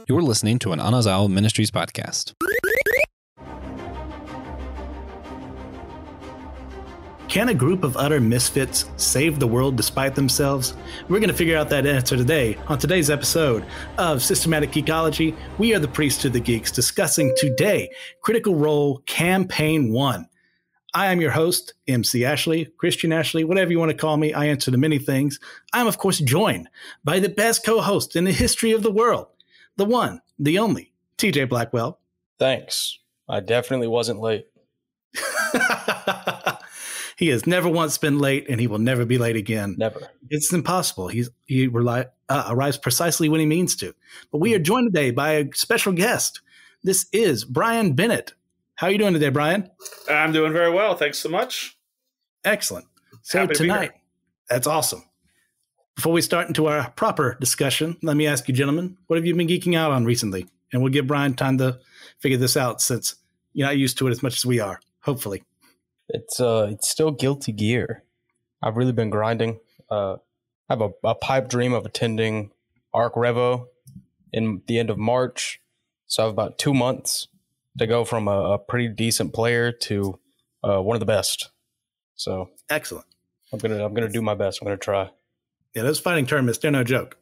You're listening to an Anazao Ministries podcast. Can a group of utter misfits save the world despite themselves? We're going to figure out that answer today on today's episode of Systematic Geekology. We are the priests to the geeks discussing today Critical Role Campaign 1. I am your host, MC Ashley, Christian Ashley, whatever you want to call me. I answer to many things. I'm, of course, joined by the best co-host in the history of the world, the one, the only, TJ Blackwell. Thanks. I definitely wasn't late. He has never once been late, and he will never be late again. Never. It's impossible. He arrives precisely when he means to. But we are joined today by a special guest. This is Brian Bennett. How are you doing today, Brian? I'm doing very well. Thanks so much. Excellent. So Happy to be tonight, here. That's awesome. Before we start into our proper discussion, let me ask you, gentlemen, what have you been geeking out on recently? And we'll give Brian time to figure this out since you're not used to it as much as we are, hopefully. It's still Guilty Gear. I've really been grinding. I have a pipe dream of attending Arc Revo in the end of March. So I have about 2 months to go from a pretty decent player to one of the best. So excellent. I'm gonna do my best. I'm gonna try. Yeah, those fighting tournaments, they're no joke.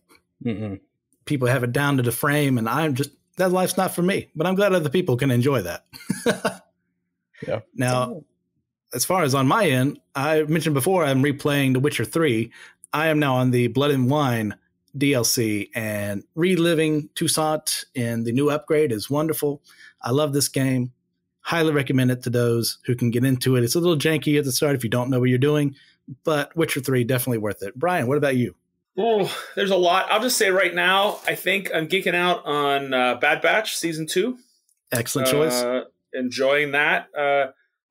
Mm-mm. People have it down to the frame, and that life's not for me. But I'm glad other people can enjoy that. Yeah. Now, as far as on my end, I mentioned before I'm replaying The Witcher 3. I am now on the Blood and Wine DLC, and reliving Toussaint in the new upgrade is wonderful. I love this game. Highly recommend it to those who can get into it. It's a little janky at the start if you don't know what you're doing, but Witcher 3, definitely worth it. Brian, what about you? Oh, there's a lot. I'll just say right now, I think I'm geeking out on Bad Batch Season 2. Excellent choice. Enjoying that.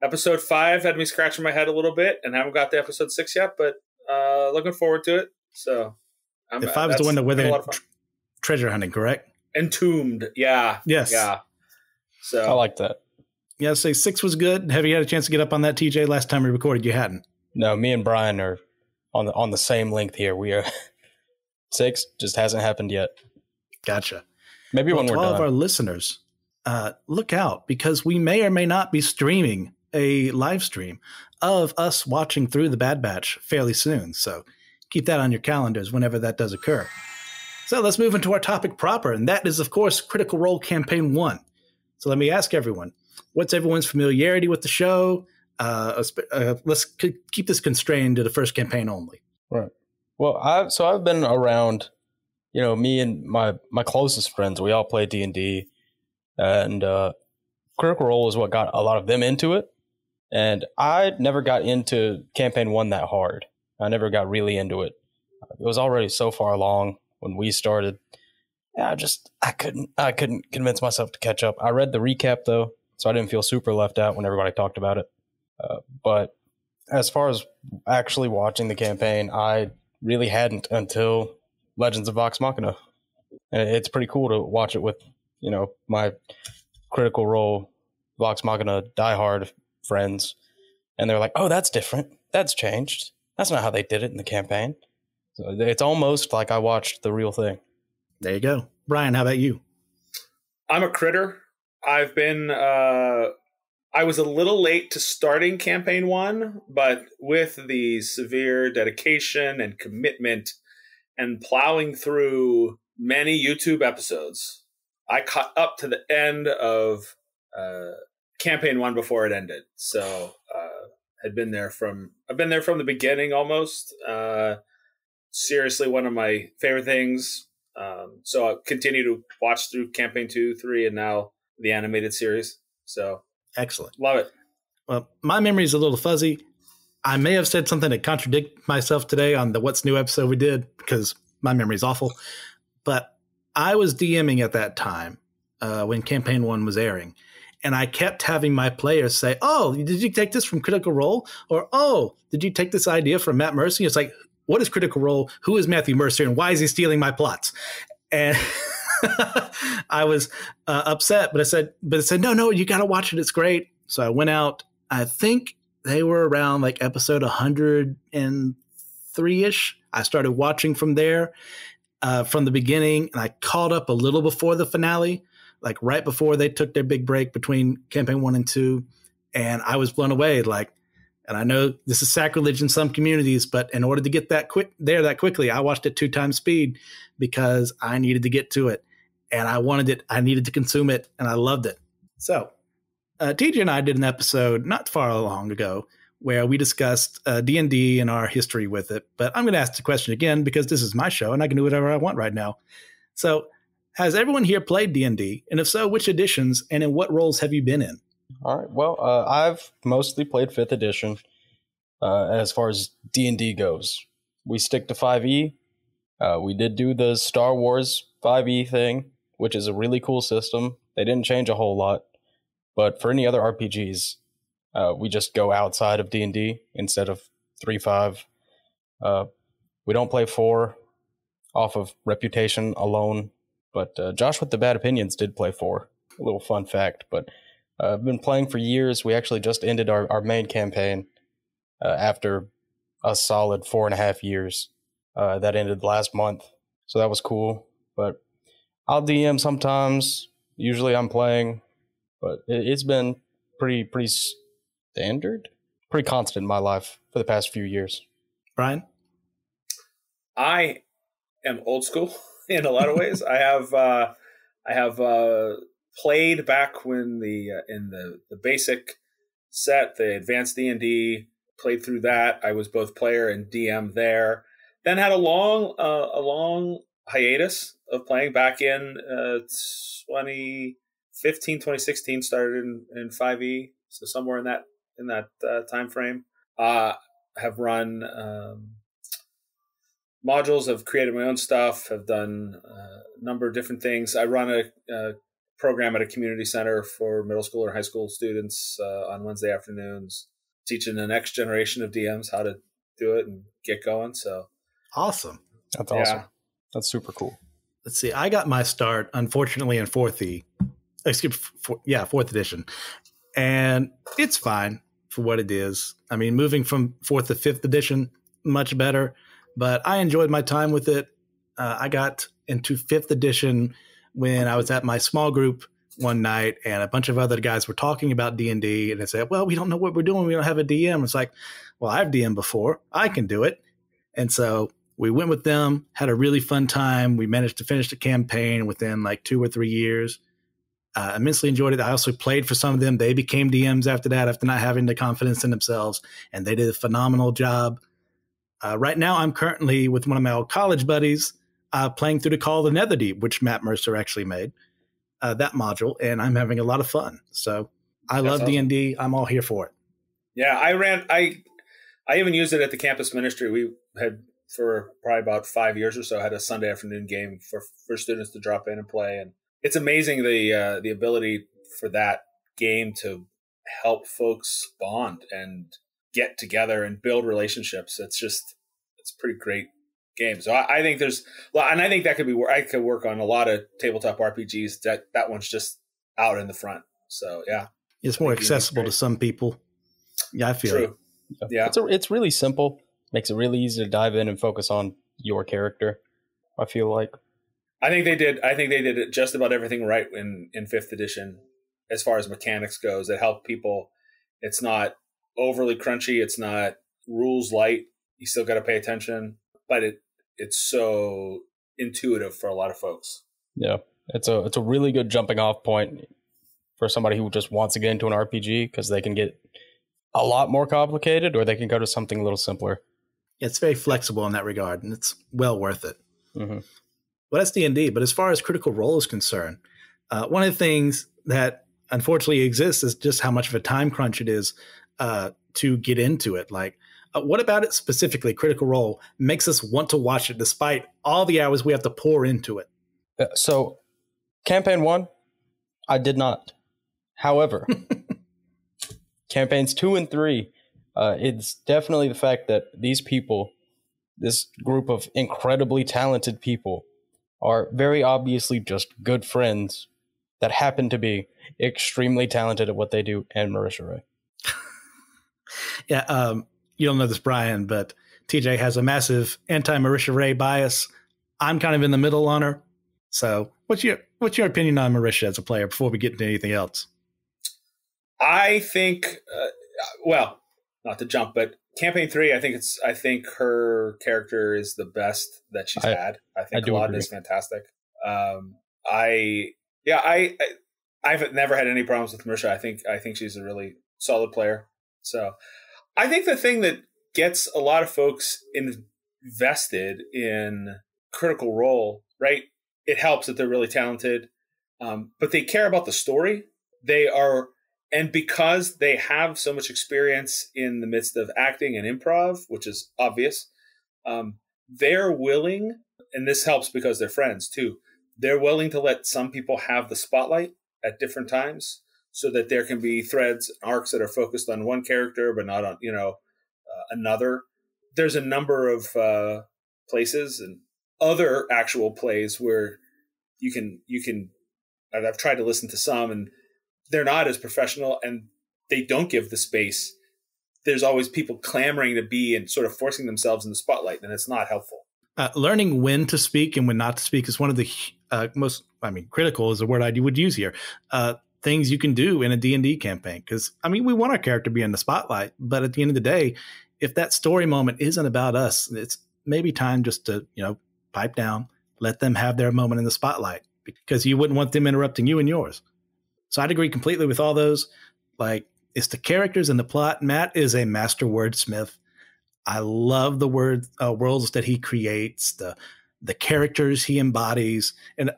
Episode 5 had me scratching my head a little bit, and haven't got to episode 6 yet, but looking forward to it. So, if I was the one where they're treasure hunting, correct? Entombed, yeah. Yes. Yeah. So I like that. Yeah, I'd say 6 was good. Have you had a chance to get up on that, TJ? Last time we recorded, you hadn't. No, me and Brian are on the same length here. We are 6 just hasn't happened yet. Gotcha. Maybe when we're to all done. of our listeners, look out, because we may or may not be streaming a live stream of us watching through the Bad Batch fairly soon. So keep that on your calendars whenever that does occur. So let's move into our topic proper, and that is, of course, Critical Role Campaign 1. So let me ask everyone, what's everyone's familiarity with the show? Let's keep this constrained to the first campaign only. Right. Well, I've been around, me and my closest friends, we all play D&D, and Critical Role is what got a lot of them into it. And I never got into campaign 1 that hard. I never got really into it. It was already so far along when we started. Yeah, I couldn't convince myself to catch up. I read the recap though, so I didn't feel super left out when everybody talked about it. But as far as actually watching the campaign, I really hadn't until Legends of Vox Machina. And it's pretty cool to watch it with, my Critical Role Vox Machina diehard friends. And they're like, oh, that's different. That's changed. That's not how they did it in the campaign. So it's almost like I watched the real thing. There you go. Brian, how about you? I'm a critter. I've been I was a little late to starting campaign 1, but with the severe dedication and commitment and plowing through many YouTube episodes, I caught up to the end of campaign 1 before it ended. So I've been there from the beginning almost. Seriously, one of my favorite things. So I'll continue to watch through campaign 2, 3, and now the animated series. So excellent. Love it. Well, my memory is a little fuzzy. I may have said something to contradict myself today on the What's New episode we did because my memory is awful. But I was DMing at that time when campaign 1 was airing. And I kept having my players say, oh, did you take this from Critical Role? Or, oh, did you take this idea from Matt Mercer? It's like, what is Critical Role? Who is Matthew Mercer? And why is he stealing my plots? And I was upset, but I said, no, you got to watch it. It's great. So I went out. I think they were around like episode 103-ish. I started watching from there. from the beginning, and I caught up a little before the finale, like right before they took their big break between campaign 1 and 2, and I was blown away. Like, and I know this is sacrilege in some communities, but in order to get that quickly, I watched it 2 times speed because I needed to get to it, and I wanted it. I needed to consume it, and I loved it. So, TJ and I did an episode not far long ago where we discussed D&D and our history with it. But I'm going to ask the question again because this is my show and I can do whatever I want right now. So has everyone here played D&D? And if so, which editions and in what roles have you been in? All right. Well, I've mostly played 5th edition as far as D&D goes. We stick to 5e. We did do the Star Wars 5e thing, which is a really cool system. They didn't change a whole lot. But for any other RPGs, we just go outside of D&D instead of 3.5. We don't play 4 off of reputation alone. But Josh with the Bad Opinions did play 4. A little fun fact. But I've been playing for years. We actually just ended our main campaign after a solid 4.5 years. That ended last month. So that was cool. But I'll DM sometimes. Usually I'm playing. But it's been pretty standard, pretty constant in my life for the past few years. Brian? I am old school in a lot of ways. I have played back when in the basic set, the advanced D&D, played through that. I was both player and DM there. Then had a long hiatus of playing back in 2015, 2016. Started in 5e, so somewhere in that time frame. Have run modules, have created my own stuff, have done a number of different things. I run a program at a community center for middle school or high school students on Wednesday afternoons, teaching the next generation of DMs how to do it and get going. So awesome. That's awesome. Yeah. That's super cool. Let's see. I got my start, unfortunately, in 4th edition. And it's fine for what it is. I mean, moving from 4th to 5th edition, much better. But I enjoyed my time with it. I got into 5th edition when I was at my small group one night, and a bunch of other guys were talking about D&D, and they said, well, we don't know what we're doing. We don't have a DM. It's like, well, I've DM'd before. I can do it. And so we went with them, had a really fun time. We managed to finish the campaign within like 2 or 3 years. Immensely enjoyed it. I also played for some of them. They became DMs after that, after not having the confidence in themselves, and they did a phenomenal job. Right now, I'm currently with one of my old college buddies playing through the Call of the Netherdeep, which Matt Mercer actually made, that module, and I'm having a lot of fun. So I love awesome. D&D. I'm all here for it. Yeah, I even used it at the campus ministry. We had, for probably about 5 years or so, had a Sunday afternoon game for students to drop in and play. And it's amazing the ability for that game to help folks bond and get together and build relationships. It's a pretty great game. So I think and I think that could be where I could work on a lot of tabletop RPGs. That one's just out in the front. So yeah, it's more accessible to some people. Yeah, I feel true. It. Yeah, it's really simple. Makes it really easy to dive in and focus on your character. I feel like. I think they did just about everything right in 5th edition as far as mechanics goes. It helped people. It's not overly crunchy. It's not rules light. You still got to pay attention, but it's so intuitive for a lot of folks. Yeah, it's a really good jumping off point for somebody who just wants to get into an RPG, because they can get a lot more complicated, or they can go to something a little simpler. It's very flexible in that regard, and it's well worth it. Mm-hmm. Well, that's D&D, but as far as Critical Role is concerned, one of the things that unfortunately exists is just how much of a time crunch it is to get into it. Like, what about it specifically, Critical Role, makes us want to watch it despite all the hours we have to pour into it? So, Campaign 1, I did not. However, Campaigns 2 and 3, it's definitely the fact that these people, this group of incredibly talented people, are very obviously just good friends that happen to be extremely talented at what they do, and Marisha Ray. Yeah, you don't know this, Brian, but TJ has a massive anti-Marisha Ray bias. I'm kind of in the middle on her. So what's your opinion on Marisha as a player before we get into anything else? I think, well, not to jump, but campaign 3, I think her character is the best that she's had. I think Laden is fantastic. I've never had any problems with Marisha. I think she's a really solid player. So I think the thing that gets a lot of folks invested in Critical Role, right? It helps that they're really talented, but they care about the story. And because they have so much experience in the midst of acting and improv, which is obvious, they're willing, and this helps because they're friends too, they're willing to let some people have the spotlight at different times so that there can be threads, arcs that are focused on one character but not on, another. There's a number of places and other actual plays where you can, I've tried to listen to some, and they're not as professional and they don't give the space. There's always people clamoring to be and sort of forcing themselves in the spotlight, and it's not helpful. Learning when to speak and when not to speak is one of the critical is the word I would use here. Things you can do in a D&D campaign. Because, we want our character to be in the spotlight, but at the end of the day, if that story moment isn't about us, it's maybe time just to, pipe down, let them have their moment in the spotlight, because you wouldn't want them interrupting you and yours. So I'd agree completely with all those. Like, it's the characters and the plot. Matt is a master wordsmith. I love the worlds that he creates, the characters he embodies. And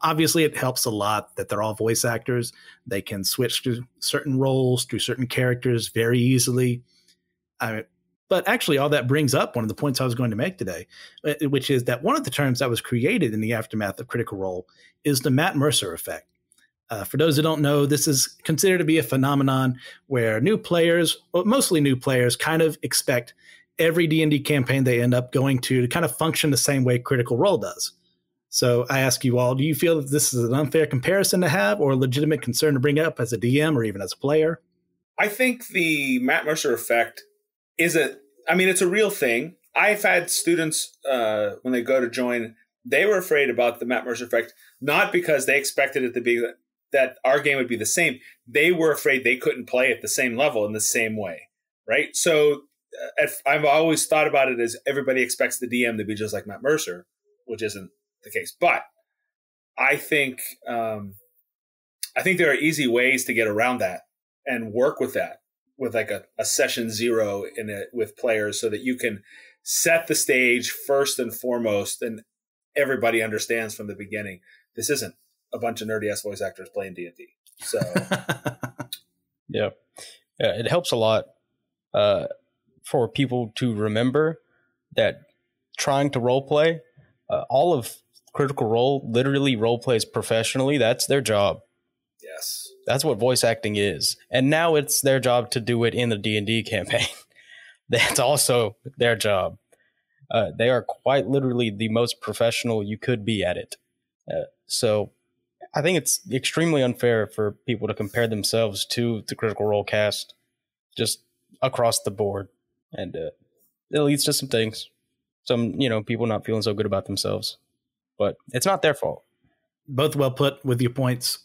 obviously it helps a lot that they're all voice actors. They can switch to certain roles, through certain characters very easily. But actually, all that brings up one of the points I was going to make today, which is that one of the terms that was created in the aftermath of Critical Role is the Matt Mercer effect. For those who don't know, this is considered to be a phenomenon where new players, well, mostly new players, kind of expect every D&D campaign they end up going to kind of function the same way Critical Role does. So I ask you all, do you feel that this is an unfair comparison to have or a legitimate concern to bring up as a DM or even as a player? I think the Matt Mercer effect it's a real thing. I've had students, when they go to join, they were afraid about the Matt Mercer effect, not because they expected it to be that our game would be the same. They were afraid they couldn't play at the same level in the same way, right? So I've always thought about it as everybody expects the DM to be just like Matt Mercer, which isn't the case. But I think there are easy ways to get around that and work with that, with like a session 0 in it with players, so that you can set the stage first and foremost, and everybody understands from the beginning, this isn't a bunch of nerdy ass voice actors playing D&D. So yeah, it helps a lot for people to remember that trying to role play, all of Critical Role literally role plays professionally. That's their job. Yes, that's what voice acting is, and now it's their job to do it in the D&D campaign. That's also their job. They are quite literally the most professional you could be at it. So I think it's extremely unfair for people to compare themselves to the Critical Role cast just across the board. And it leads to some things. Some, people not feeling so good about themselves. But it's not their fault. Both well put with your points.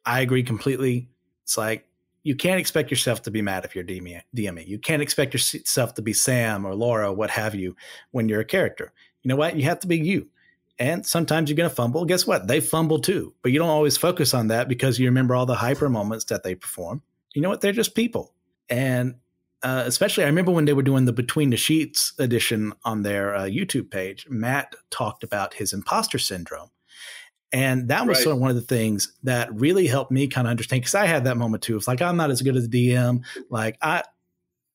I agree completely. It's like, you can't expect yourself to be Matt if you're DMing. You can't expect yourself to be Sam or Laura, what have you, when you're a character. You know what? You have to be you. And sometimes you're going to fumble. Guess what? They fumble too. But you don't always focus on that because you remember all the hyper moments that they perform. You know what? They're just people. And especially, I remember when they were doing the Between the Sheets edition on their YouTube page, Matt talked about his imposter syndrome. And that was sort of one of the things that really helped me kind of understand, because I had that moment too. It's like, I'm not as good as a DM. Like,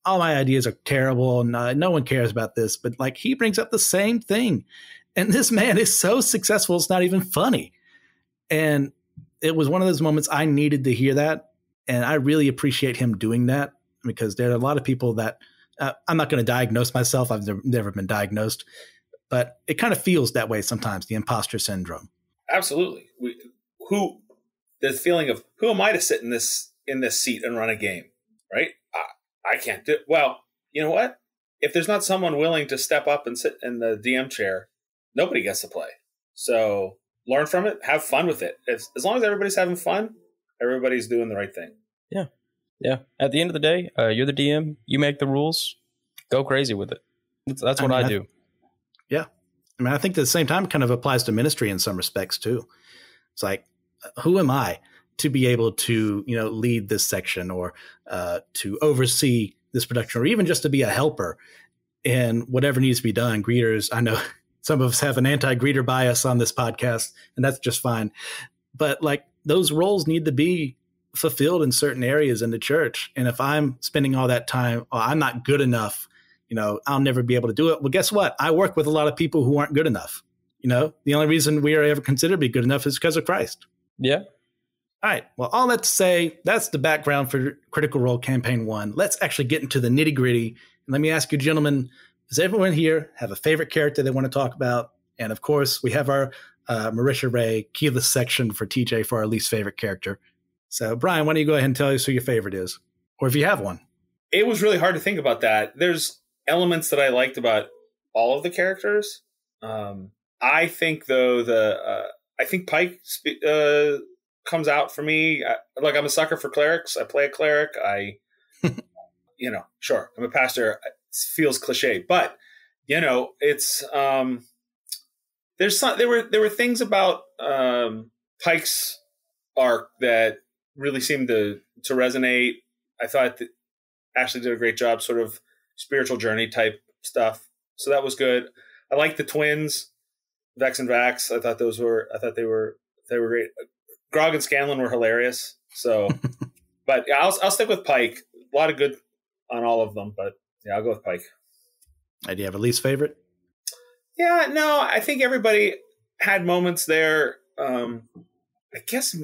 all my ideas are terrible and no one cares about this. But like, he brings up the same thing. And this man is so successful, it's not even funny. And it was one of those moments I needed to hear that. And I really appreciate him doing that, because there are a lot of people that I'm not going to diagnose myself. I've never been diagnosed, but it kind of feels that way sometimes, the imposter syndrome. Absolutely. The feeling of, who am I to sit in this seat and run a game, right? I can't do it. Well, you know what? If there's not someone willing to step up and sit in the DM chair, nobody gets to play. So learn from it, have fun with it. As long as everybody's having fun, everybody's doing the right thing. Yeah. Yeah. At the end of the day, you're the DM. You make the rules. Go crazy with it. That's what I do. Yeah. I mean, I think at the same time it kind of applies to ministry in some respects too. It's like, who am I to be able to, lead this section or to oversee this production, or even just to be a helper in whatever needs to be done? Greeters, I know some of us have an anti-greeter bias on this podcast, and that's just fine. But like, those roles need to be fulfilled in certain areas in the church. And if I'm spending all that time, I'm not good enough, I'll never be able to do it. Well, guess what? I work with a lot of people who aren't good enough. The only reason we are ever considered to be good enough is because of Christ. Yeah. All right. Well, all that to say, that's the background for Critical Role Campaign 1. Let's actually get into the nitty gritty. And let me ask you, gentlemen, does everyone here have a favorite character they want to talk about? And of course, we have our Marisha Ray keyless section for TJ for our least favorite character. So, Brian, why don't you go ahead and tell us who your favorite is? Or if you have one. It was really hard to think about that. There's elements that I liked about all of the characters. I think, though, I think Pike comes out for me. I'm a sucker for clerics. I play a cleric. Sure, I'm a pastor. It feels cliche, but it's there were things about Pike's arc that really seemed to resonate. I thought that Ashley did a great job, sort of spiritual journey type stuff. So that was good. I liked the twins, Vex and Vax. I thought they were great. Grog and Scanlan were hilarious. So, but yeah, I'll stick with Pike. A lot of good on all of them, but yeah, I'll go with Pike. Do you have a least favorite? Yeah, no, I think everybody had moments there. I guess,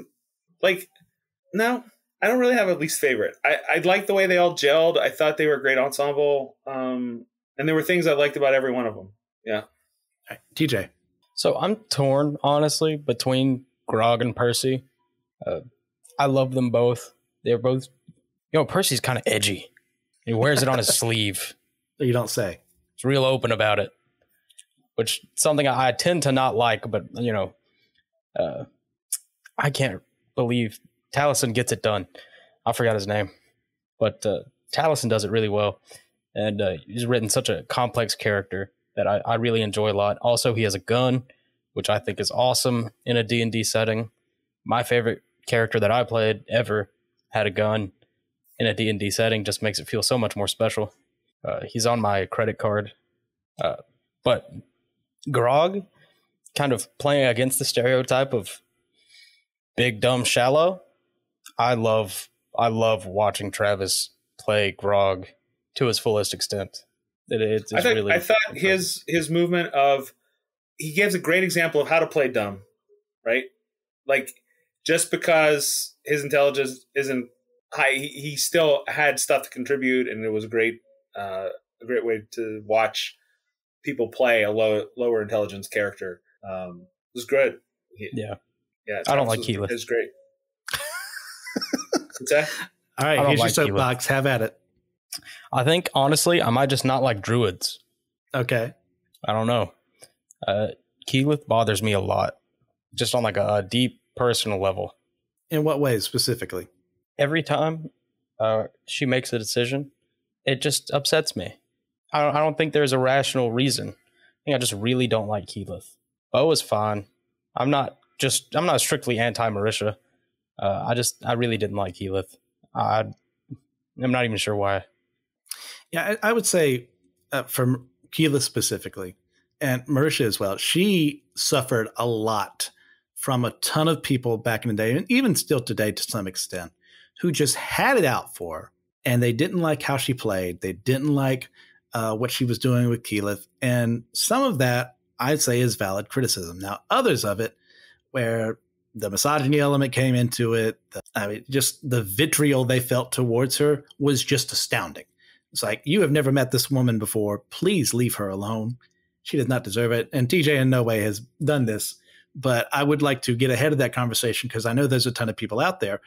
no, I don't really have a least favorite. I liked the way they all gelled. I thought they were a great ensemble. And there were things I liked about every one of them. Yeah. All right, TJ. So I'm torn, honestly, between Grog and Percy. I love them both. They're both, Percy's kind of edgy. He wears it on his sleeve. You don't say. He's real open about it, which is something I tend to not like, but, I can't believe Taliesin gets it done. I forgot his name, but Taliesin does it really well. And he's written such a complex character that I really enjoy a lot. Also, he has a gun, which I think is awesome in a D&D setting. My favorite character that I played ever had a gun in a D&D setting. Just makes it feel so much more special. He's on my credit card. But Grog, kind of playing against the stereotype of big, dumb, shallow. I love watching Travis play Grog to his fullest extent. I thought his movement of, he gives a great example of how to play dumb, right? Like, just because his intelligence isn't high, he still had stuff to contribute, and it was a great way to watch people play a lower intelligence character. It was good. Yeah. I don't like Keyleth. It's great. What's that? All right, here's your soapbox. Have at it. I think, honestly, I might just not like druids. Okay. I don't know. Keyleth bothers me a lot, just on like a deep personal level. In what ways specifically? Every time she makes a decision, it just upsets me. I don't think there's a rational reason. I think I just really don't like Keyleth. Bo is fine. I'm not strictly anti-Marisha. I really didn't like Keyleth. I'm not even sure why. Yeah, I would say for Keyleth specifically, and Marisha as well, she suffered a lot from a ton of people back in the day, and even still today to some extent, who just had it out for her, and they didn't like how she played. They didn't like what she was doing with Keyleth. And some of that, I'd say, is valid criticism. Now, others of it, where the misogyny element came into it, just the vitriol they felt towards her was just astounding. It's like, you have never met this woman before. Please leave her alone. She does not deserve it. And TJ in no way has done this, but I would like to get ahead of that conversation because I know there's a ton of people out there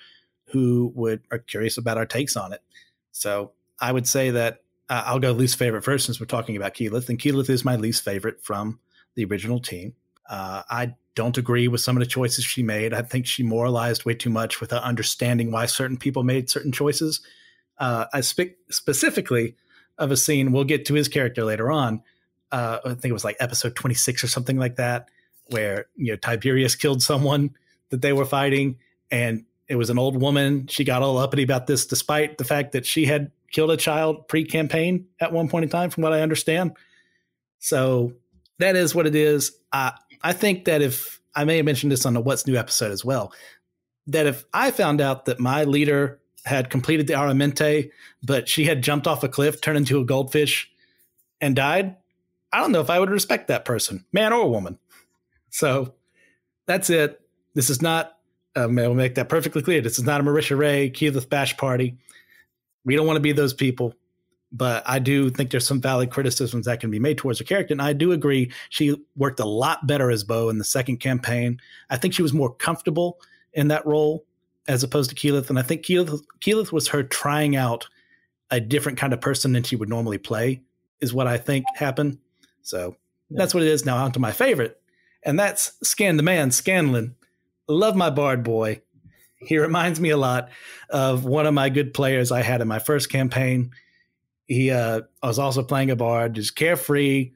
who are curious about our takes on it. So I would say that I'll go least favorite first since we're talking about Keyleth. And Keyleth is my least favorite from the original team. I don't agree with some of the choices she made. I think she moralized way too much without understanding why certain people made certain choices. I speak specifically of a scene, we'll get to his character later on. I think it was like episode 26 or something like that, where Tiberius killed someone that they were fighting, and it was an old woman. She got all uppity about this, despite the fact that she had killed a child pre-campaign at one point in time, from what I understand. So that is what it is. I think that if I may have mentioned this on the What's New episode as well, that if I found out that my leader had completed the Aramente, but she had jumped off a cliff, turned into a goldfish, and died, I don't know if I would respect that person, man or woman. So that's it. This is not, I'll make that perfectly clear. This is not a Marisha Ray, Keyleth Bash party. We don't want to be those people. But I do think there's some valid criticisms that can be made towards her character. And I do agree she worked a lot better as Bo in the second campaign. I think she was more comfortable in that role as opposed to Keyleth. And I think Keyleth was her trying out a different kind of person than she would normally play, is what I think happened. So that's what it is. Now on to my favorite. And that's Scan the Man, Scanlan. Love my Bard boy. He reminds me a lot of one of my good players I had in my first campaign. He was also playing a bard, just carefree,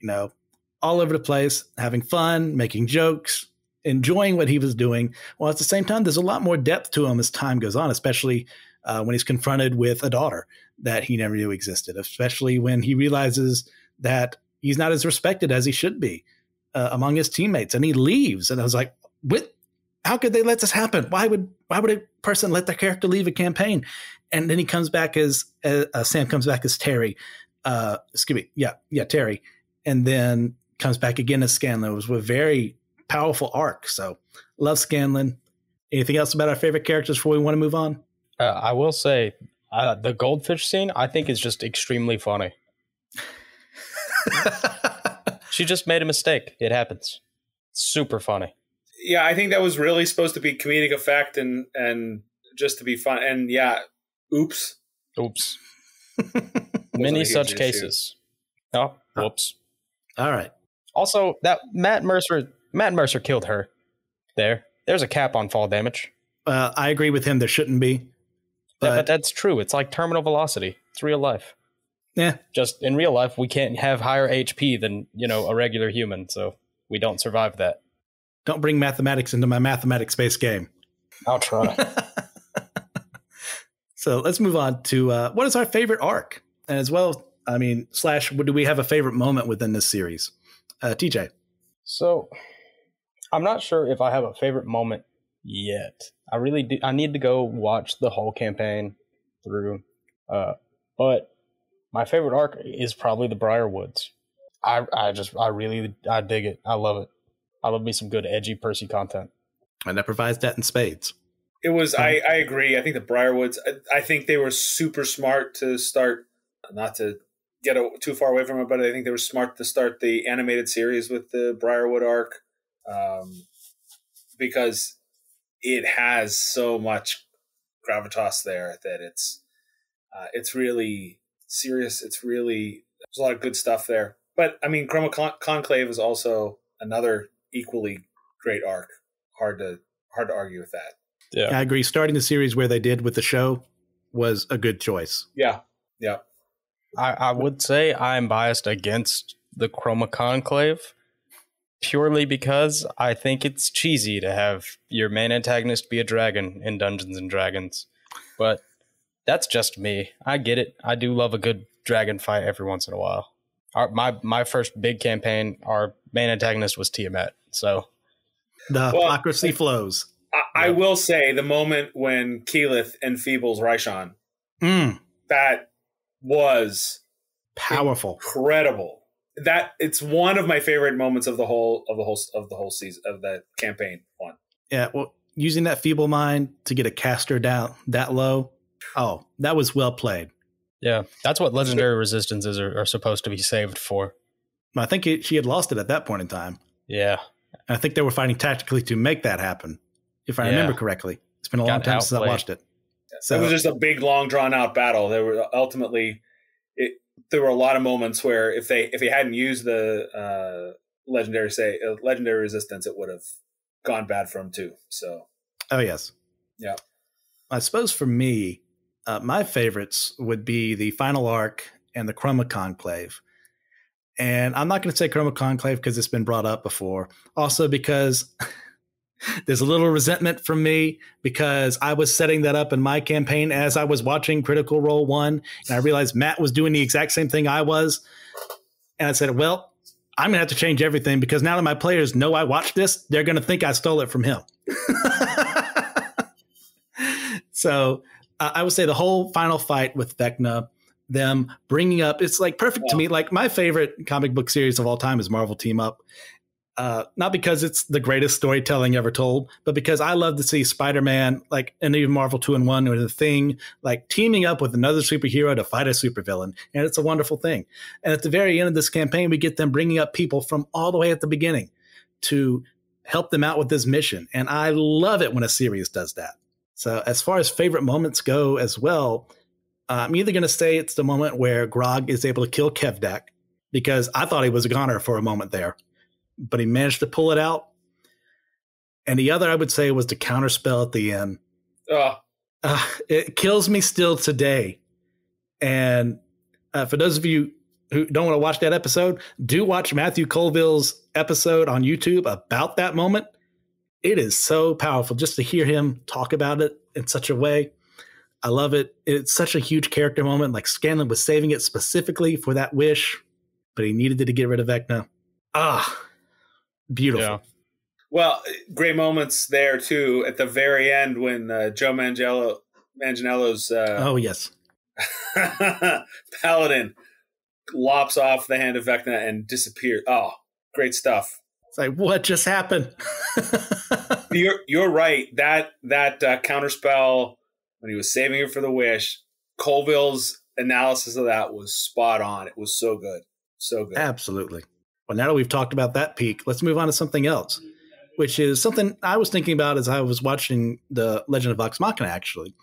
all over the place, having fun, making jokes, enjoying what he was doing. While at the same time, there's a lot more depth to him as time goes on, especially when he's confronted with a daughter that he never knew existed, especially when he realizes that he's not as respected as he should be among his teammates, and he leaves. And I was like, what? How could they let this happen? Why would a person let their character leave a campaign? And then he comes back as Sam comes back as Terry. Terry. And then comes back again as Scanlan. It was a very powerful arc. So love Scanlan. Anything else about our favorite characters before we want to move on? I will say the goldfish scene, I think, is just extremely funny. She just made a mistake. It happens. Super funny. Yeah, I think that was really supposed to be comedic effect and just to be fun. And yeah, oops. Many such cases. Oh, whoops. All right. Also, that Matt Mercer killed her. There's a cap on fall damage. I agree with him. There shouldn't be. But that's true. It's like terminal velocity. It's real life. Yeah. Just in real life, we can't have higher HP than, a regular human. So we don't survive that. Don't bring mathematics into my mathematics-based game. I'll try. So let's move on to what is our favorite arc? And as well, do we have a favorite moment within this series? TJ. So I'm not sure if I have a favorite moment yet. I really do. I need to go watch the whole campaign through. But my favorite arc is probably the Briarwoods. I dig it. I love it. I love me some good edgy Percy content. And that provides that in spades. It was, I agree. I think the Briarwoods, I think they were super smart to start, not to get too far away from it, but I think they were smart to start the animated series with the Briarwood arc because it has so much gravitas there that it's really serious. There's a lot of good stuff there. But Chroma Conclave is also another equally great arc. Hard to argue with that. Yeah, I agree. Starting the series where they did with the show was a good choice. Yeah. I would say I'm biased against the Chroma Conclave purely because I think it's cheesy to have your main antagonist be a dragon in Dungeons and Dragons. But that's just me. I get it. I do love a good dragon fight every once in a while. My first big campaign, our main antagonist was Tiamat. So the hypocrisy flows. I will say the moment when Keyleth enfeebles Ryshan, that was powerful, incredible. That it's one of my favorite moments of the whole season of that campaign one. Yeah, well, using that feeble mind to get a caster down that low, that was well played. Yeah, that's what legendary resistances are supposed to be saved for. I think she had lost it at that point in time. Yeah. I think they were fighting tactically to make that happen, if I remember correctly. It's been a long time since I watched it. So it was just a big, long, drawn-out battle. There were ultimately, there were a lot of moments where if they hadn't used the legendary resistance, it would have gone bad for him too. So, oh yes, yeah. I suppose for me, my favorites would be the final arc and the Chroma Conclave. And I'm not going to say Chroma Conclave because it's been brought up before. Also because there's a little resentment from me because I was setting that up in my campaign as I was watching Critical Role 1. And I realized Matt was doing the exact same thing I was. And I said, well, I'm going to have to change everything because now that my players know I watched this, they're going to think I stole it from him. So I would say the whole final fight with Vecna, them bringing up, it's like perfect to me. Like my favorite comic book series of all time is Marvel Team Up. Not because it's the greatest storytelling ever told, but because I love to see Spider-Man, like, and even Marvel 2-in-1 or The Thing, like teaming up with another superhero to fight a supervillain. And it's a wonderful thing. And at the very end of this campaign, we get them bringing up people from all the way at the beginning to help them out with this mission. And I love it when a series does that. So as far as favorite moments go as well, I'm either going to say it's the moment where Grog is able to kill Kevdak, because I thought he was a goner for a moment there, but he managed to pull it out. And the other I would say was the counterspell at the end. It kills me still today. And for those of you who don't want to watch that episode, do watch Matthew Colville's episode on YouTube about that moment. It is so powerful just to hear him talk about it in such a way. I love it. It's such a huge character moment. Like Scanlan was saving it specifically for that wish, but he needed it to get rid of Vecna. Beautiful. Yeah. Well, great moments there too at the very end when Joe Manganiello's oh yes, paladin lops off the hand of Vecna and disappears. Oh, great stuff. It's like, what just happened? You're right. That counterspell when he was saving it for the wish, Colville's analysis of that was spot on. It was so good. So good. Absolutely. Well, now that we've talked about that peak, let's move on to something else, which is something I was thinking about as I was watching the Legend of Vox Machina, actually,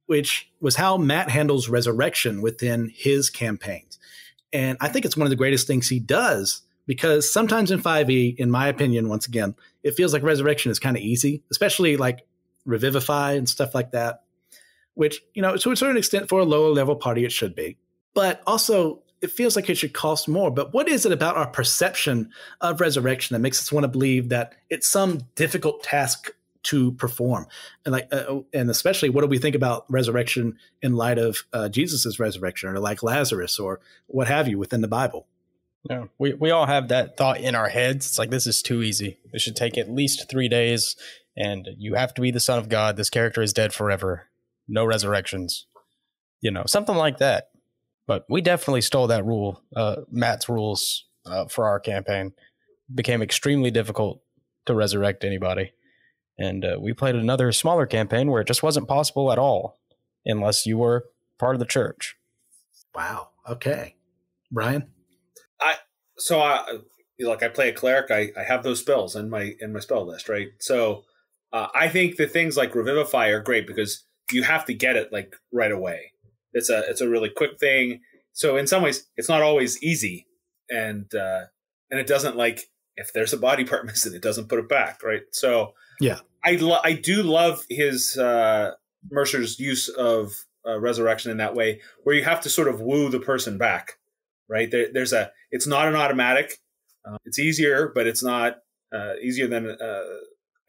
which was how Matt handles resurrection within his campaigns. And I think it's one of the greatest things he does, because sometimes in 5e, in my opinion, once again, it feels like resurrection is kind of easy, especially like Revivify and stuff like that, which, you know, to a certain extent for a lower level party, it should be. But also, it feels like it should cost more. But what is it about our perception of resurrection that makes us want to believe that it's some difficult task to perform? And and especially, what do we think about resurrection in light of Jesus's resurrection, or like Lazarus, or what have you within the Bible? Yeah, we all have that thought in our heads. It's like, this is too easy. This should take at least 3 days, and you have to be the Son of God. This character is dead forever. No resurrections. You know, something like that. But we definitely stole that rule. Matt's rules for our campaign became extremely difficult to resurrect anybody. And we played another smaller campaign where it just wasn't possible at all unless you were part of the church. Wow. Okay. Brian? I play a cleric. I have those spells in my spell list, right? So I think the things like Revivify are great because you have to get it like right away. It's a really quick thing. So in some ways, it's not always easy, and it doesn't, like, if there's a body part missing, it doesn't put it back, right? So yeah, I do love his Mercer's use of resurrection in that way, where you have to sort of woo the person back, right? It's not an automatic. It's easier, but it's not easier than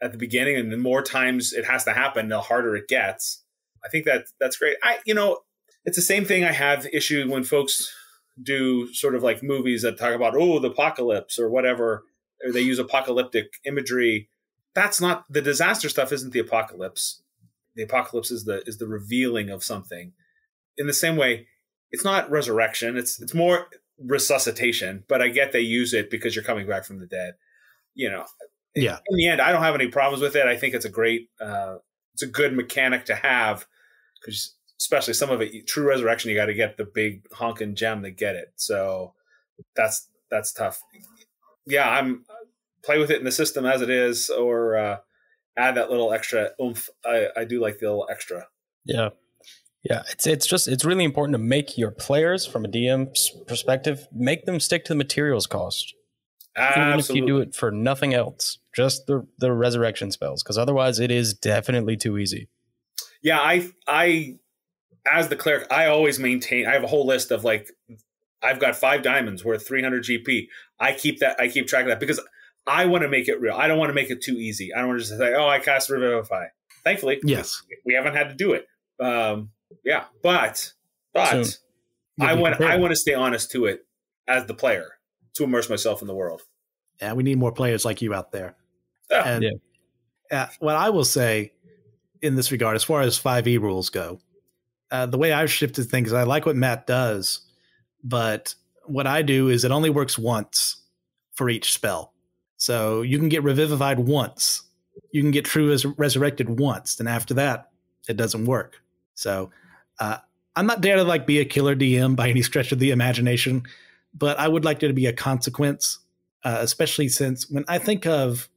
at the beginning, and the more times it has to happen, the harder it gets. I think that's great. It's the same thing I have issue when folks do sort of like movies that talk about, the apocalypse or whatever, or they use apocalyptic imagery. That's not, the disaster stuff isn't the apocalypse. The apocalypse is the revealing of something. In the same way, it's not resurrection. It's more resuscitation, but I get they use it because you're coming back from the dead. Yeah. In the end, I don't have any problems with it. I think it's a great, it's a good mechanic to have, because especially some of it, true resurrection, you got to get the big honking gem to get it. So that's tough. Yeah, I'm play with it in the system as it is, or add that little extra oomph. I do like the little extra. Yeah. Yeah, it's really important to make your players, from a DM's perspective, make them stick to the materials cost. Even if you do Absolutely. it for nothing else, just the resurrection spells, because otherwise it is definitely too easy. Yeah, I as the cleric, I always maintain. I have a whole list of like, I've got 5 diamonds worth 300 GP. I keep track of that because I want to make it real. I don't want to make it too easy. I don't want to just say, "Oh, I cast Revivify." Thankfully, Yes. we haven't had to do it. Yeah, but Soon. I want to stay honest to it as the player to immerse myself in the world. Yeah, we need more players like you out there. Yeah. And what I will say in this regard, as far as 5e rules go, the way I've shifted things, I like what Matt does, but what I do is it only works once for each spell. So you can get revivified once. You can get true as resurrected once. And after that, it doesn't work. So I'm not there to like be a killer DM by any stretch of the imagination, but I would like there to be a consequence, especially since when I think of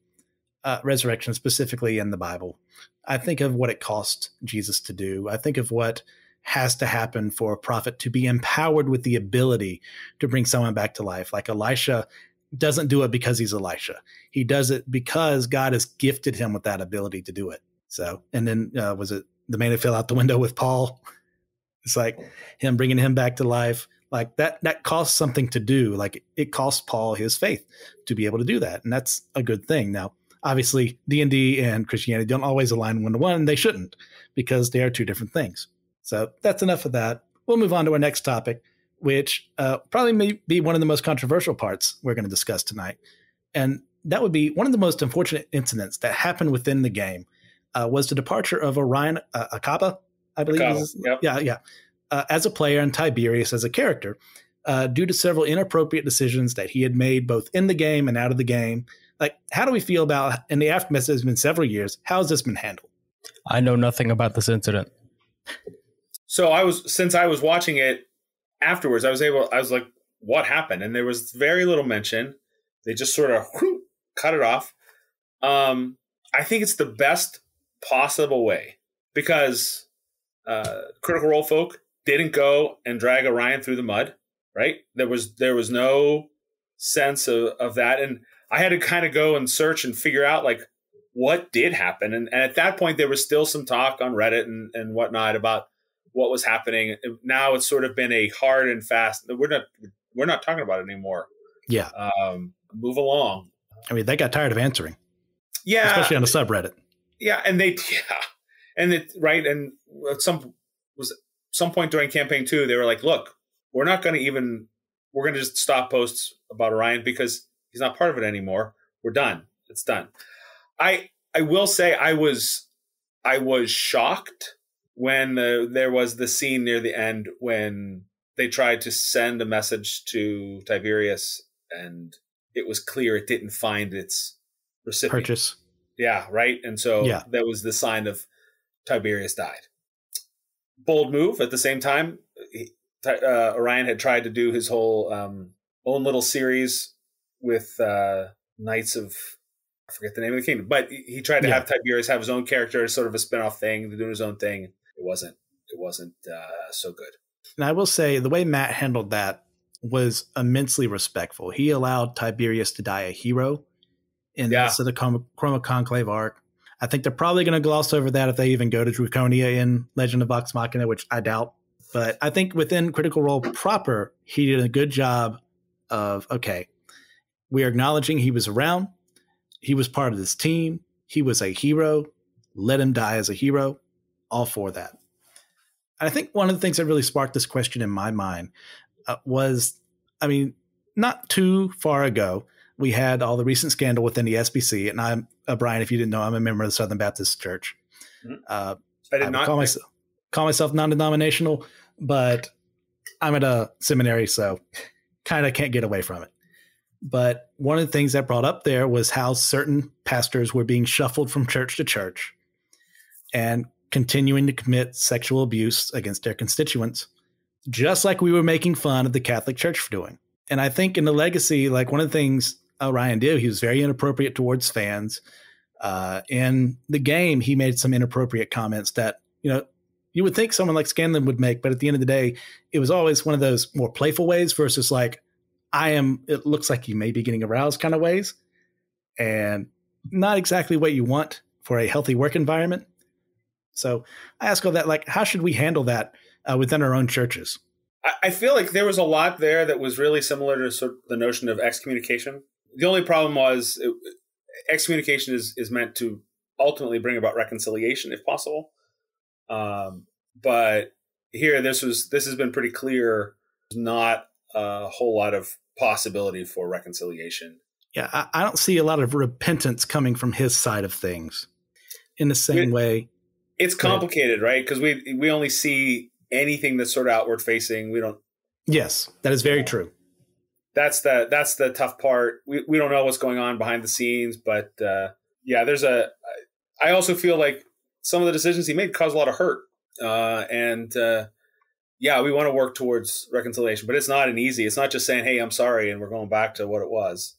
resurrection specifically in the Bible, I think of what it cost Jesus to do. I think of what has to happen for a prophet to be empowered with the ability to bring someone back to life. Like Elisha doesn't do it because he's Elisha. He does it because God has gifted him with that ability to do it. So, and then was it the man who fell out the window with Paul? It's like him bringing him back to life. Like that costs something to do. Like it cost Paul his faith to be able to do that. And that's a good thing. Now, obviously D&D and Christianity don't always align one-to-one. They shouldn't, because they are two different things. So that's enough of that. We'll move on to our next topic, which probably may be one of the most controversial parts we're going to discuss tonight. And that would be one of the most unfortunate incidents that happened within the game was the departure of Orion Akaba, I believe. Yep. Yeah. As a player and Tiberius as a character, due to several inappropriate decisions that he had made both in the game and out of the game. Like, how do we feel about, in the aftermath, it's been several years, how has this been handled? I know nothing about this incident. So since I was watching it afterwards, I was like, what happened? And there was very little mention. They just sort of cut it off. I think it's the best possible way because Critical Role folk didn't go and drag Orion through the mud, right? There was no sense of that. And I had to kind of go and search and figure out like what did happen. And at that point, there was still some talk on Reddit and whatnot about what was happening. Now it's sort of been a hard and fast. We're not talking about it anymore. Yeah. Move along. I mean, they got tired of answering. Yeah. Especially on the subreddit. Yeah. And right. And at some point during campaign 2, they were like, look, we're going to just stop posts about Orion because he's not part of it anymore. We're done. It's done. I will say I was shocked when there was the scene near the end when they tried to send a message to Tiberius and it was clear it didn't find its recipient. Purchase. Yeah, right. And so that was the sign of Tiberius died. Bold move. At the same time, Orion had tried to do his whole own little series with Knights of, I forget the name of the kingdom, but he tried to have Tiberius have his own character, sort of a spinoff thing, doing his own thing. It wasn't so good. And I will say the way Matt handled that was immensely respectful. He allowed Tiberius to die a hero in the Chroma Conclave arc. I think they're probably going to gloss over that if they even go to Draconia in Legend of Vox Machina, which I doubt. But I think within Critical Role proper, he did a good job of, okay, we are acknowledging he was around. He was part of this team. He was a hero. Let him die as a hero. All for that. And I think one of the things that really sparked this question in my mind was, I mean, not too far ago, we had all the recent scandal within the SBC. And I'm, Brian, if you didn't know, I'm a member of the Southern Baptist Church. I did not call myself non-denominational, but I'm at a seminary, so kind of can't get away from it. But one of the things that brought up there was how certain pastors were being shuffled from church to church and continuing to commit sexual abuse against their constituents, just like we were making fun of the Catholic Church for doing. And I think in the legacy, like one of the things Orion did, he was very inappropriate towards fans. In the game, he made some inappropriate comments that, you would think someone like Scanlan would make, but at the end of the day, it was always one of those more playful ways versus like, it looks like you may be getting aroused kind of ways, and not exactly what you want for a healthy work environment. So I ask all that, like, how should we handle that within our own churches? I feel like there was a lot there that was really similar to sort of the notion of excommunication. The only problem was excommunication is meant to ultimately bring about reconciliation if possible. But here, this has been pretty clear. There's not a whole lot of possibility for reconciliation. Yeah, I don't see a lot of repentance coming from his side of things in the same way. It's complicated, right? Because we only see anything that's sort of outward facing. We don't. Yes, that is very true. That's the tough part. We don't know what's going on behind the scenes, but I also feel like some of the decisions he made caused a lot of hurt, we want to work towards reconciliation, but it's not easy. It's not just saying, "Hey, I'm sorry," and we're going back to what it was.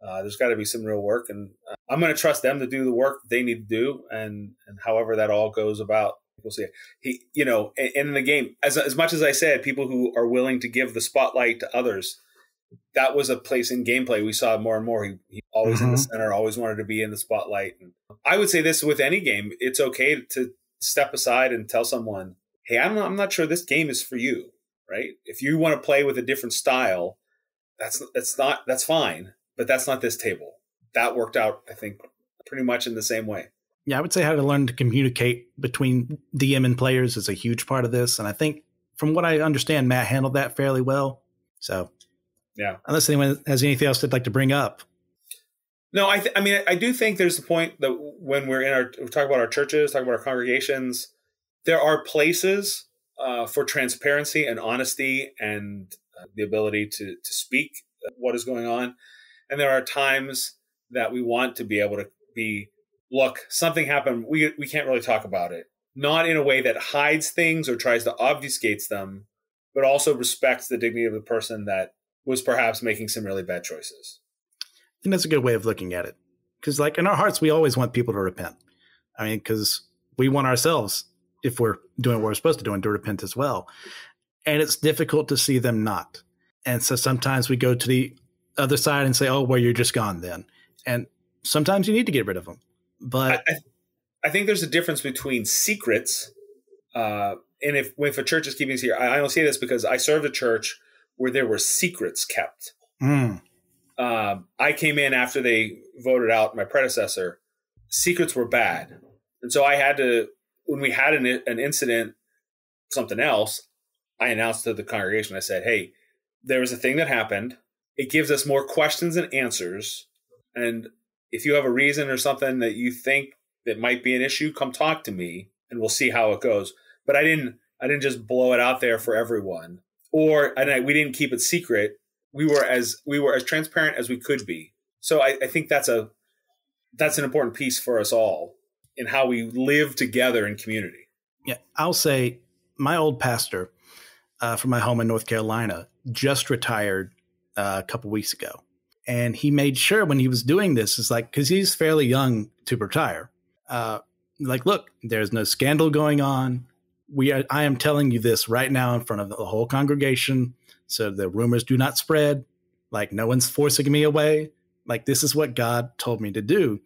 There's got to be some real work, and I'm going to trust them to do the work they need to do, and however that all goes about, we'll see. In the game, as much as I said, people who are willing to give the spotlight to others, that was a place in gameplay we saw more and more. He always in the center, always wanted to be in the spotlight. And I would say this with any game: it's okay to step aside and tell someone, "Hey, I'm not sure this game is for you." Right? If you want to play with a different style, that's fine. But that's not this table. That worked out, I think, pretty much in the same way. Yeah, I would say how to learn to communicate between DM and players is a huge part of this. And I think from what I understand, Matt handled that fairly well. So, yeah, unless anyone has anything else they'd like to bring up. No, I do think there's a point that when we talk about our churches, talk about our congregations, there are places for transparency and honesty and the ability to speak what is going on. And there are times that we want to be able to look, something happened. We can't really talk about it. Not in a way that hides things or tries to obfuscate them, but also respects the dignity of the person that was perhaps making some really bad choices. I think that's a good way of looking at it. Because like in our hearts, we always want people to repent. I mean, because we want ourselves, if we're doing what we're supposed to do, to repent as well. And it's difficult to see them not. And so sometimes we go to the other side and say, "Oh, well, you're just gone then." And sometimes you need to get rid of them. But I think there's a difference between secrets. And if a church is keeping us here, I don't say this because I served a church where there were secrets kept. I came in after they voted out my predecessor. Secrets were bad. And so I had to, when we had an incident, something else, I announced to the congregation, I said, "Hey, there was a thing that happened. It gives us more questions than answers. And if you have a reason or something that you think that might be an issue, come talk to me and we'll see how it goes." But I didn't just blow it out there for everyone, we didn't keep it secret. We were as transparent as we could be. So I think that's an important piece for us all in how we live together in community. Yeah, I'll say my old pastor from my home in North Carolina just retired a couple weeks ago. And he made sure when he was doing this, is like, because he's fairly young to retire, look, there's no scandal going on. I am telling you this right now in front of the whole congregation, so the rumors do not spread. Like, no one's forcing me away. Like, this is what God told me to do.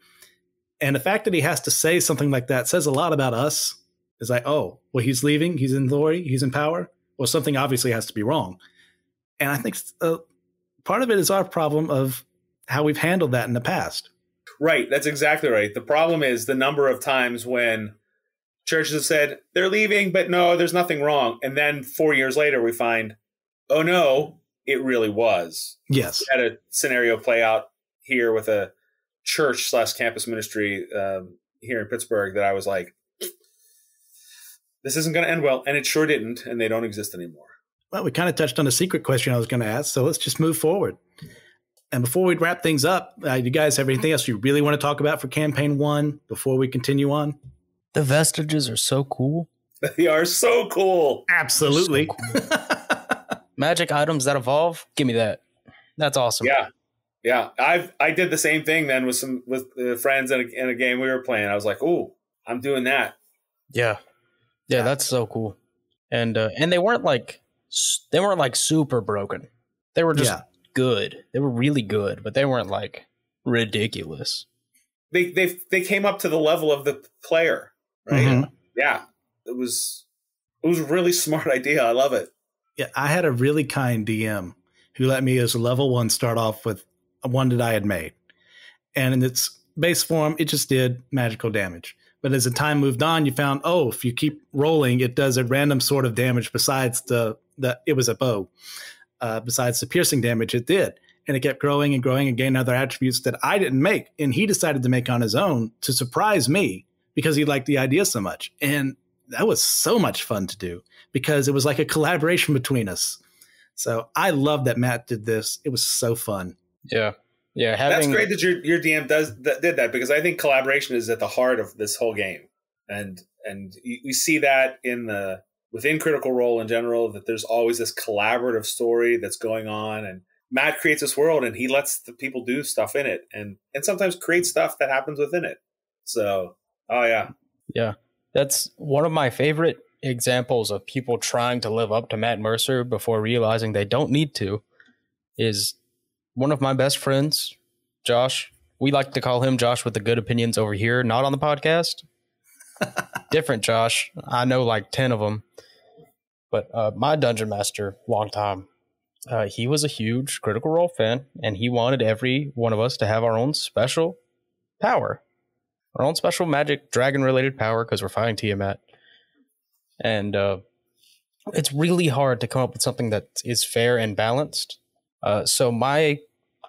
And the fact that he has to say something like that says a lot about us. It's like, oh, well, he's leaving. He's in glory. He's in power. Well, something obviously has to be wrong. And I think part of it is our problem of how we've handled that in the past. Right. That's exactly right. The problem is the number of times when churches have said they're leaving, but no, there's nothing wrong. And then 4 years later, we find, oh, no, it really was. Yes. We had a scenario play out here with a church/campus ministry here in Pittsburgh that I was like, this isn't going to end well. And it sure didn't. And they don't exist anymore. Well, we kind of touched on the secret question I was going to ask, so let's just move forward. And before we wrap things up, you guys have anything else you really want to talk about for Campaign 1 before we continue on? The vestiges are so cool. They are so cool. Absolutely. So cool. Magic items that evolve. Give me that. That's awesome. Yeah. I did the same thing then with friends in a game we were playing. I was like, "Ooh, I'm doing that." Yeah, that's so cool. And they weren't like super broken. They were just good. They were really good, but they weren't like ridiculous. They came up to the level of the player, right? Mhm. Yeah, it was a really smart idea. I love it. Yeah, I had a really kind DM who let me as a level 1 start off with one that I had made. And in its base form, it just did magical damage. But as the time moved on, you found, if you keep rolling, it does a random sort of damage besides it was a bow. Besides the piercing damage it did. And it kept growing and growing and gaining other attributes that I didn't make. And he decided to make on his own to surprise me because he liked the idea so much. And that was so much fun to do because it was like a collaboration between us. So I love that Matt did this. It was so fun. Yeah. Yeah. That's great that your DM did that, because I think collaboration is at the heart of this whole game. And you see that within Critical Role in general, that there's always this collaborative story that's going on, and Matt creates this world and he lets the people do stuff in it and sometimes create stuff that happens within it. So, yeah. That's one of my favorite examples of people trying to live up to Matt Mercer before realizing they don't need to is one of my best friends, Josh. We like to call him Josh with the good opinions over here, not on the podcast. Different Josh. I know like 10 of them. But my dungeon master, long time, he was a huge Critical Role fan, and he wanted every one of us to have our own special power, our own special magic dragon-related power, because we're fighting Tiamat. And it's really hard to come up with something that is fair and balanced. So my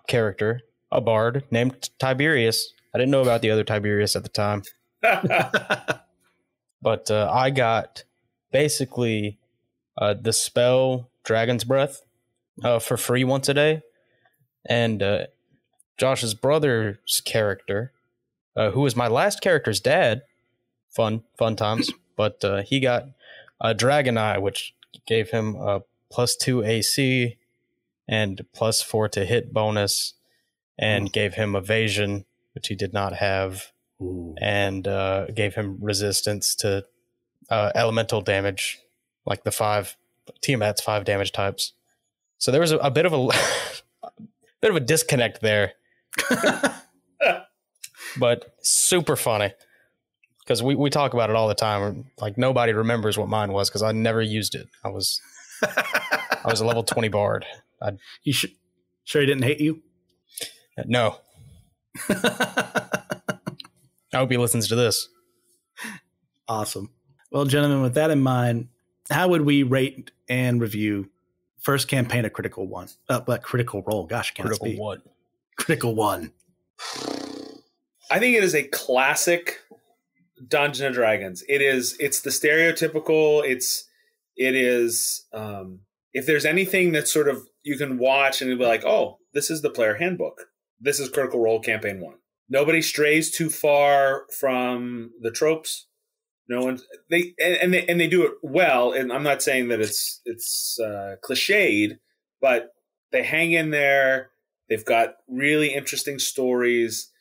character, a bard named Tiberius, I didn't know about the other Tiberius at the time, but I got basically the spell Dragon's Breath for free once a day. And Josh's brother's character, who was my last character's dad, fun times, but he got a Dragon Eye, which gave him a +2 AC and +4 to hit bonus, and gave him evasion, which he did not have. Ooh. And gave him resistance to elemental damage, like the Tiamat's 5 damage types. So there was a bit of a disconnect there, but super funny because we talk about it all the time. Like nobody remembers what mine was because I never used it. I was a level 20 bard. You sure he didn't hate you? No. I hope he listens to this. Awesome. Well, gentlemen, with that in mind, how would we rate and review first campaign of Critical Role? Gosh, can't Critical speak. One. Critical One. I think it is a classic Dungeons and Dragons. It's the stereotypical. It is. If there's anything that sort of you can watch and you'll be like, oh, this is the player handbook. This is Critical Role Campaign 1. Nobody strays too far from the tropes. No one they do it well. And I'm not saying that it's cliched, but they hang in there. They've got really interesting stories.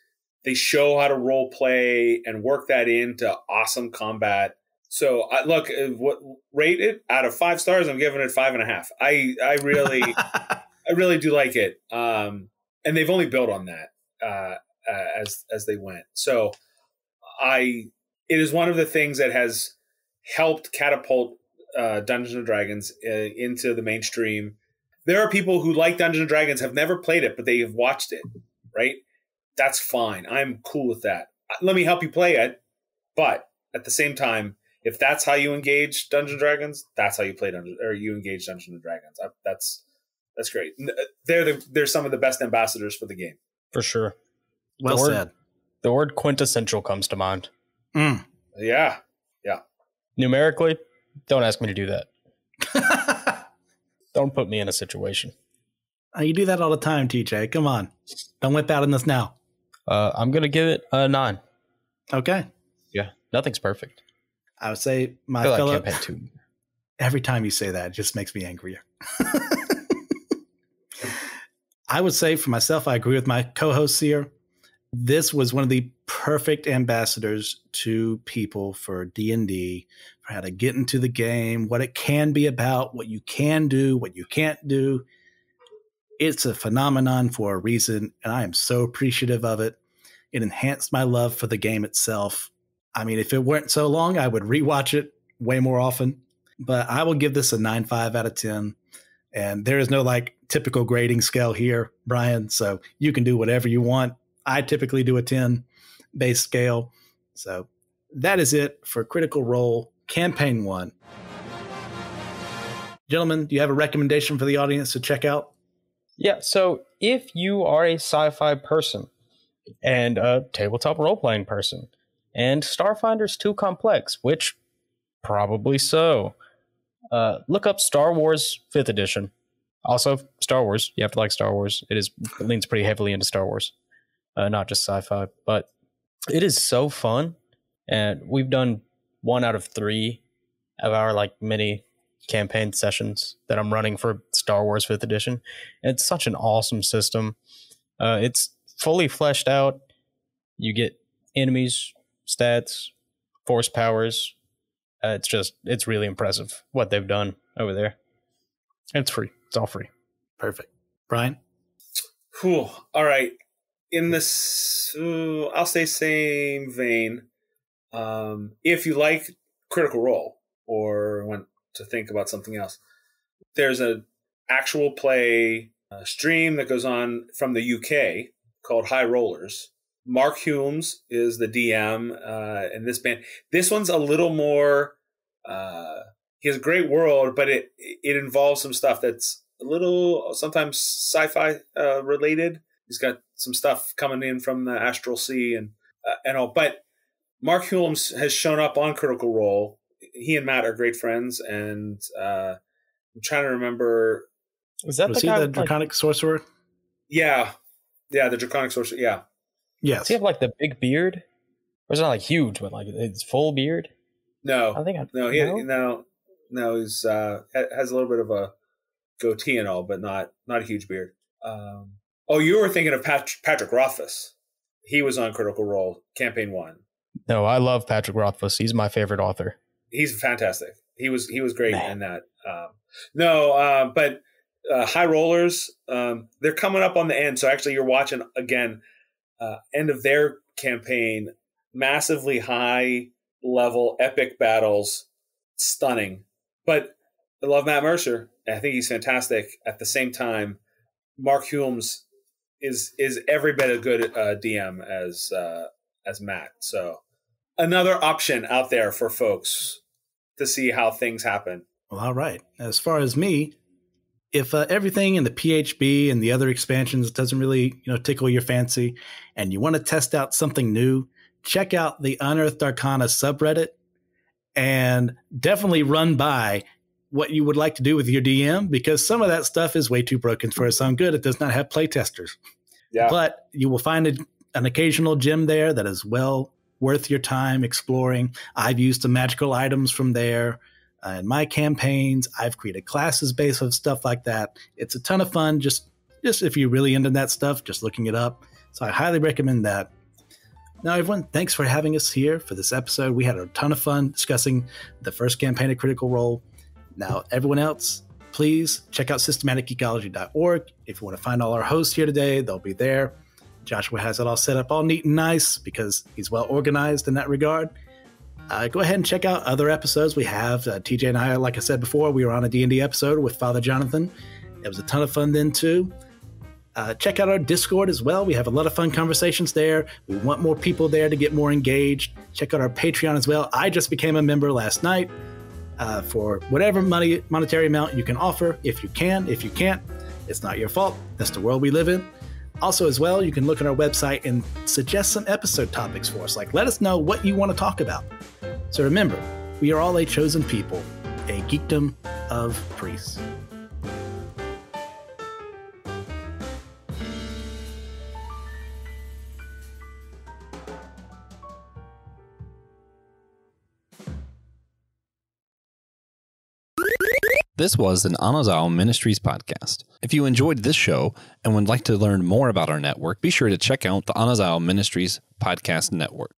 They show how to role play and work that into awesome combat. So rate it out of 5 stars. I'm giving it 5.5. I really do like it. And they've only built on that as they went. So it is one of the things that has helped catapult Dungeons and Dragons into the mainstream. There are people who like Dungeons and Dragons, have never played it, but they have watched it, right? That's fine. I'm cool with that. Let me help you play it. But at the same time, if that's how you engage Dungeons and Dragons, that's how you play you engage Dungeons and Dragons. That's great. They're some of the best ambassadors for the game. For sure. Well said. The word quintessential comes to mind. Mm. Yeah. Numerically, don't ask me to do that. Don't put me in a situation. You do that all the time, TJ. Come on. Don't whip out on this now. I'm going to give it a 9. Okay. Yeah. Nothing's perfect. I would say my fellow... Every time you say that, it just makes me angrier. I would say for myself, I agree with my co-hosts here. This was one of the perfect ambassadors to people for D&D, for how to get into the game, what it can be about, what you can do, what you can't do. It's a phenomenon for a reason, and I am so appreciative of it. It enhanced my love for the game itself. I mean, if it weren't so long, I would rewatch it way more often. But I will give this a 9.5 out of 10. And there is no like typical grading scale here, Brian. So you can do whatever you want. I typically do a 10 base scale. So that is it for Critical Role Campaign 1. Gentlemen, do you have a recommendation for the audience to check out? Yeah, so if you are a sci-fi person and a tabletop role-playing person, and Starfinder's too complex, which probably so, look up Star Wars 5th edition. Also, Star Wars. You have to like Star Wars. It leans pretty heavily into Star Wars, not just sci-fi. But it is so fun, and we've done 1 out of 3 of our like mini campaign sessions that I'm running for Star Wars 5th edition. And it's such an awesome system. It's fully fleshed out. You get enemies, stats, force powers. It's really impressive what they've done over there. And it's free. It's all free. Perfect. Brian? Cool. All right. In this, I'll say same vein. If you like Critical Role or want to think about something else, there's an actual play stream that goes on from the UK called High Rollers. Mark Hulmes is the DM in this band. This one's a little more, he has a great world, but it involves some stuff that's a little sometimes sci-fi related. He's got some stuff coming in from the Astral Sea and all. But Mark Hulmes has shown up on Critical Role. He and Matt are great friends, and I'm trying to remember. Was he the Draconic Sorcerer? Yeah, the Draconic Sorcerer. Yeah. Yes. Does he have like the big beard? Or is it not like huge, but like it's full beard? No. I think no. He's has a little bit of a goatee and all, but not a huge beard. You were thinking of Patrick Rothfuss. He was on Critical Role Campaign 1. No, I love Patrick Rothfuss. He's my favorite author. He's fantastic. He was great in that. But High Rollers, they're coming up on the end. So actually, you're watching again. End of their campaign, massively high level epic battles, stunning. But I love Matt Mercer. I think he's fantastic. At the same time, Mark Hulmes is every bit a good DM as Matt. So another option out there for folks to see how things happen. Well, all right. As far as me, if everything in the PHB and the other expansions doesn't really, tickle your fancy, and you want to test out something new, check out the Unearthed Arcana subreddit, and definitely run by what you would like to do with your DM, because some of that stuff is way too broken for its own good. It does not have playtesters. Yeah. But you will find an occasional gem there that is well worth your time exploring. I've used some magical items from there. In my campaigns, I've created classes based on stuff like that. It's a ton of fun, just if you're really into that stuff, just looking it up. So I highly recommend that. Now, everyone, thanks for having us here for this episode. We had a ton of fun discussing the first campaign of Critical Role. Now, everyone else, please check out systematicgeekology.org. If you want to find all our hosts here today, they'll be there. Joshua has it all set up all neat and nice because he's well organized in that regard. Go ahead and check out other episodes we have. TJ and I, like I said before, we were on a D&D episode with Father Jonathan. It was a ton of fun then, too. Check out our Discord as well. We have a lot of fun conversations there. We want more people there to get more engaged. Check out our Patreon as well. I just became a member last night for whatever monetary amount you can offer. If you can, if you can't, it's not your fault. That's the world we live in. Also, as well, you can look at our website and suggest some episode topics for us. Like, let us know what you want to talk about. So remember, we are all a chosen people, a geekdom of priests. This was an Anazao Ministries podcast. If you enjoyed this show and would like to learn more about our network, be sure to check out the Anazao Ministries podcast network.